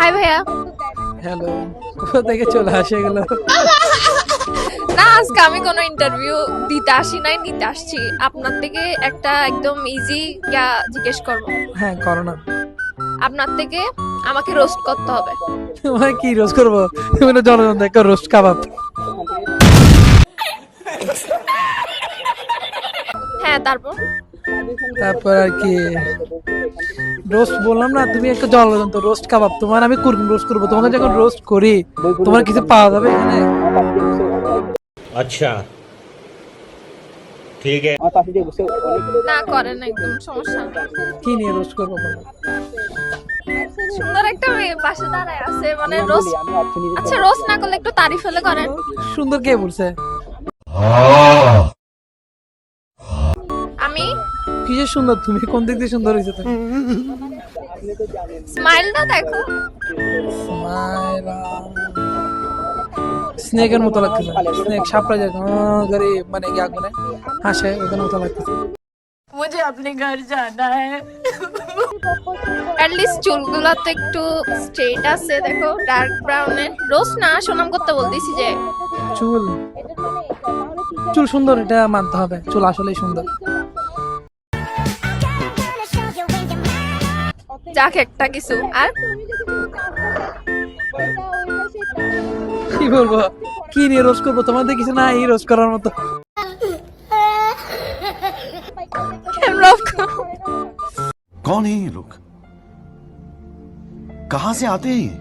High ভাইয়া। Hello, কোথা থেকে চলে আসে এগুলো? না, আজকে আমি কোনো ইন্টারভিউ দিতে আসি নাই, নিতে আসছি। আপনার থেকে একটা একদম ইজি জিজ্ঞেস করব। হ্যাঁ, করো না। আপনার থেকে আমাকে রোস্ট করতে হবে। তোমার কি রোস্ট করবো? তুমি তো জনগণ একটা রোস্ট কাবাব। হ্যাঁ, তারপর তারপর আর কি রোস্ট বললাম না, তুমি একটা জলযন্ত্র রোস্ট কাবাব। তোমার আমি কুরকুম রোস্ট করবো। তোমাকে যখন রোস্ট করি তোমার কিছু পাওয়া যাবে এখানে? अच्छा ठीक है। না করেন, একদম সমস্যা না। কি নিয়ে রোস্ট করবো বলো? সুন্দর একটা মেয়ে পাশে দাঁড়ায় আছে, মানে রোস্ট। আচ্ছা, রোস্ট না করলে একটু তারিফ হলে করেন। সুন্দর কে বলছে? আমি কিসের সুন্দর? তুমি কোন দিক দিয়ে সুন্দর হয়েছে? তুমি স্মাইলটা দেখো। স্নেকের মতো লাগতেছে। স্নেক সাপড়া যায় করে, মানে কি আগুনে হাসে ওদের মতো লাগতেছে। मुझे अपने घर जाना है। অ্যাটলিস্ট চুলগুলো তো একটু স্ট্রেট আছে, দেখো ডার্ক ব্রাউনের। রোস্ট না, সুনাম করতে বলতেছি যে চুল চুল সুন্দর, এটা মানতে হবে। চুল আসলেই সুন্দর। যাক একটা কিছু। আর কি বলবো? কি নিয়ে রোস্ট করবো? তোমাদের কিছু না এই রোস্ট করার মতো। कौन है ये लोग? कहां से आते हैं ये?